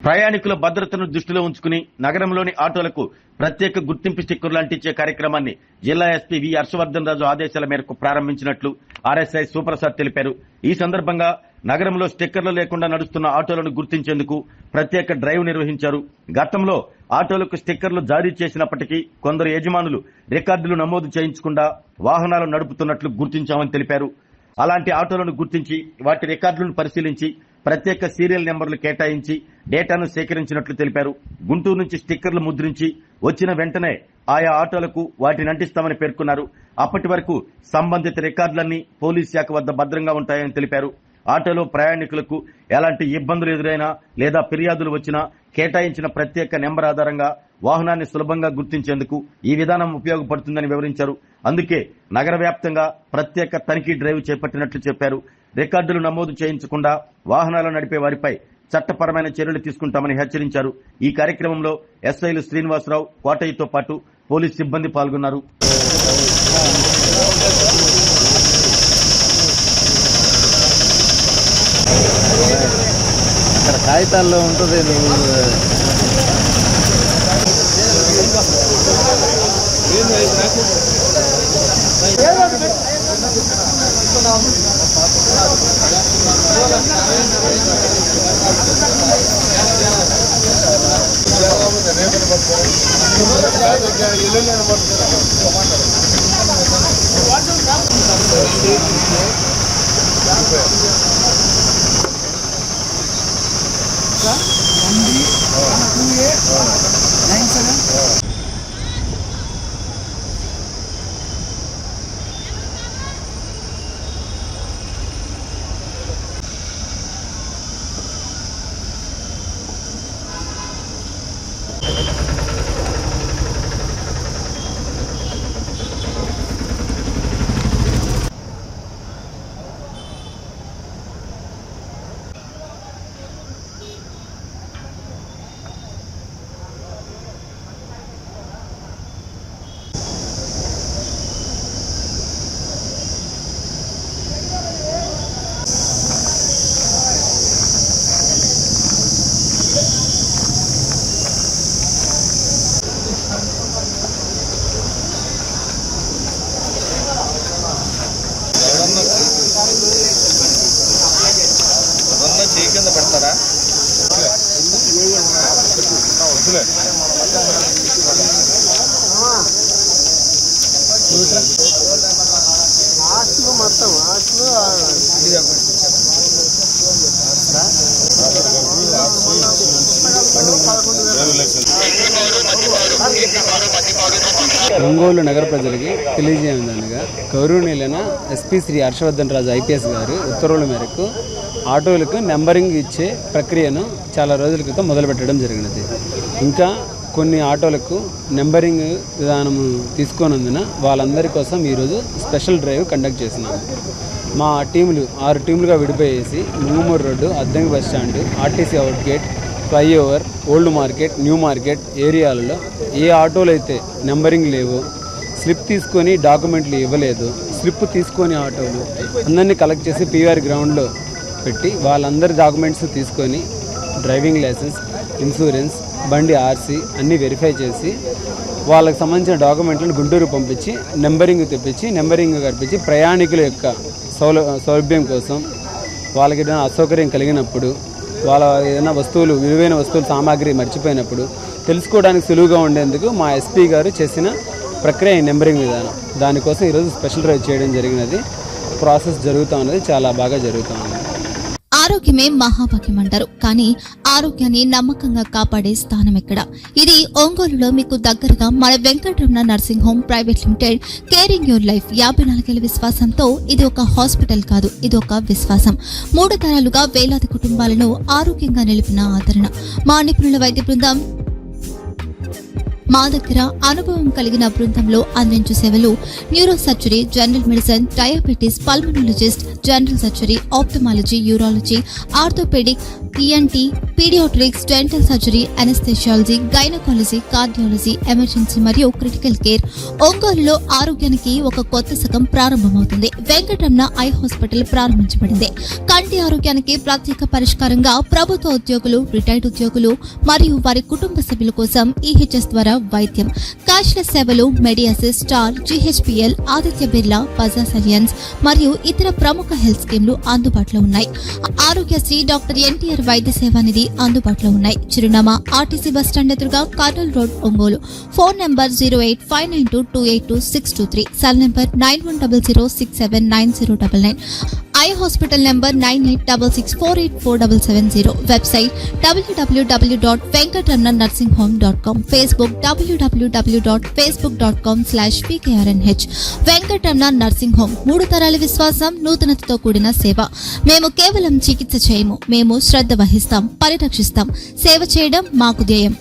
ప్రయాణికుల భద్రతను దృష్టిలో ఉంచుకుని నగరంలోని ఆటోలకు ప్రత్యేక గుర్తింపు స్టిక్కర్లు అంటించే కార్యక్రమాన్ని జిల్లా ఎస్పీ వి హర్షవర్ధన్ రాజు ఆదేశాల మేరకు ప్రారంభించినట్లు ఆర్ఎస్ఐ సుప్రసాద్ తెలిపారు. ఈ సందర్భంగా నగరంలో స్టిక్కర్లు లేకుండా నడుస్తున్న ఆటోలను గుర్తించేందుకు ప్రత్యేక డ్రైవ్ నిర్వహించారు. గతంలో ఆటోలకు స్టిక్కర్లు జారీ చేసినప్పటికీ కొందరు యజమానులు రికార్డులు నమోదు చేయించకుండా వాహనాలు నడుపుతున్నట్లు గుర్తించామని తెలిపారు. అలాంటి ఆటోలను గుర్తించి వాటి రికార్డులను పరిశీలించి ప్రత్యేక సీరియల్ నెంబర్లు కేటాయించి డేటాను సేకరించినట్లు తెలిపారు. గుంటూరు నుంచి స్టిక్కర్లు ముద్రించి వచ్చిన వెంటనే ఆయా ఆటోలకు వాటిని అంటిస్తామని పేర్కొన్నారు. అప్పటి వరకు సంబంధిత రికార్డులన్నీ పోలీస్ శాఖ వద్ద భద్రంగా ఉంటాయని తెలిపారు. ఆటోలో ప్రయాణికులకు ఎలాంటి ఇబ్బందులు ఎదురైనా లేదా ఫిర్యాదులు వచ్చినా కేటాయించిన ప్రత్యేక నెంబర్ ఆధారంగా వాహనాన్ని సులభంగా గుర్తించేందుకు ఈ విధానం ఉపయోగపడుతుందని వివరించారు. అందుకే నగర వ్యాప్తంగా ప్రత్యేక తనిఖీ డ్రైవ్ చేపట్టినట్లు చెప్పారు. రికార్డులు నమోదు చేయించకుండా వాహనాలు నడిపే వారిపై చట్టపరమైన చర్యలు తీసుకుంటామని హెచ్చరించారు. ఈ కార్యక్రమంలో ఎస్ఐలు శ్రీనివాసరావు, కోటయ్యతో పాటు పోలీస్ సిబ్బంది పాల్గొన్నారు. అక్కడ కాగితాల్లో ఉంటుంది. కింద పెడతారా? మొత్తం ఒంగోలు నగర ప్రజలకి తెలియజేయదనగా గౌరవనీయులైన ఎస్పీ శ్రీ హర్షవర్ధన్ రాజు ఐపీఎస్ గారు ఉత్తర్వుల మేరకు ఆటోలకు నెంబరింగ్ ఇచ్చే ప్రక్రియను చాలా రోజుల క్రితం మొదలుపెట్టడం జరిగినది. ఇంకా కొన్ని ఆటోలకు నెంబరింగ్ విధానం తీసుకున్నందున వాళ్ళందరి కోసం ఈరోజు స్పెషల్ డ్రైవ్ కండక్ట్ చేస్తున్నాము. మా టీములు 6 టీములుగా విడిపోయేసి Mungumuru road, Addanki bus stand, RTC out gate, flyover, old market, new market ఏరియాలలో ఏ ఆటోలు అయితే నెంబరింగ్ లేవో, స్లిప్ తీసుకొని డాక్యుమెంట్లు ఇవ్వలేదు, స్లిప్ తీసుకొని ఆటోలు అందరినీ కలెక్ట్ చేసి పీవీఆర్ గ్రౌండ్లో పెట్టి వాళ్ళందరి డాక్యుమెంట్స్ తీసుకొని డ్రైవింగ్ లైసెన్స్, ఇన్సూరెన్స్, బండి ఆర్సీ అన్నీ వెరిఫై చేసి వాళ్ళకి సంబంధించిన డాక్యుమెంట్లను గుంటూరు పంపించి నెంబరింగ్ తెప్పించి నెంబరింగ్ కల్పించి ప్రయాణికుల యొక్క సౌలభ్యం కోసం వాళ్ళకి ఏదైనా అసౌకర్యం కలిగినప్పుడు, వాళ్ళ ఏదైనా వస్తువులు, విలువైన వస్తువులు, సామాగ్రి మర్చిపోయినప్పుడు తెలుసుకోవడానికి సులువుగా ఉండేందుకు మా ఎస్పీ గారు చేసిన ప్రక్రియ నెంబరింగ్ విధానం. దానికోసం ఈరోజు స్పెషల్ డ్రైవ్ చేయడం జరిగినది. ప్రాసెస్ జరుగుతూ ఉన్నది, చాలా బాగా జరుగుతూ ఉంది. ఆరోగ్యమే మహాభాగ్యం అంటారు, కానీ ఆరోగ్యాన్ని నమ్మకంగా కాపాడే స్థానం ఎక్కడ? ఇది ఒంగోలులో మీకు దగ్గరగా మన Venkataramana nursing home private limited caring your life 54 ఏళ్ల విశ్వాసంతో ఇది ఒక హాస్పిటల్ కాదు, ఇది ఒక విశ్వాసం. 3 తరాలుగా వేలాది కుటుంబాలను ఆరోగ్యంగా నిలిపిన ఆదరణ. మా నిపుణుల వైద్య బృందం మా దగ్గర అనుభవం కలిగిన బృందంలో అందించే సేవలు neuro surgery, general medicine, diabetes, pulmonologist, general surgery, ophthalmology, urology, orthopaedic, ENT, paediatrics, dental surgery, anaesthesiology, gynaecology, cardiology, emergency మరియు క్రిటికల్ కేర్. ఒంగోలులో ఆరోగ్యానికి ఒక కొత్త శకం ప్రారంభమవుతుంది. వెంకటరమణ ఐ హాస్పిటల్ ప్రారంభించబడింది. కంటి ఆరోగ్యానికి ప్రత్యేక పరిష్కారంగా ప్రభుత్వ ఉద్యోగులు, రిటైర్డ్ ఉద్యోగులు మరియు వారి కుటుంబ సభ్యుల కోసం ఈహెచ్ఎస్ ద్వారా వైద్యం, క్యాష్లెస్ సేవలు, మెడియాసిస్, స్టార్, జీహెచ్పీఎల్, ఆదిత్య బిర్లా, బజాజ్ అలియన్స్ మరియు ఇతర ప్రముఖ హెల్త్ స్కీమ్లు అందుబాటులో ఉన్నాయి. ఆరోగ్యశ్రీ, డాక్టర్ ఎన్టీఆర్ వైద్య సేవా నిధి అందుబాటులో ఉన్నాయి. చిరునామా ఆర్టీసీ బస్టాండ్ ఎదురుగా, Kurnool road, Ongole. Phone number 08592282623, cell number 9100679099. Eye hospital number 9866484770. Website www.venkatramannursing.com. Facebook www.facebook.com/pkrnh. Venkataramana nursing home, 3 తరాల విశ్వాసం, నూతనతతో కూడిన సేవ. మేము కేవలం చికిత్స చేయము, మేము శ్రద్ధ వహిస్తాం, పరిరక్షిస్తాం. సేవ చేయడం మాకు ధ్యేయం.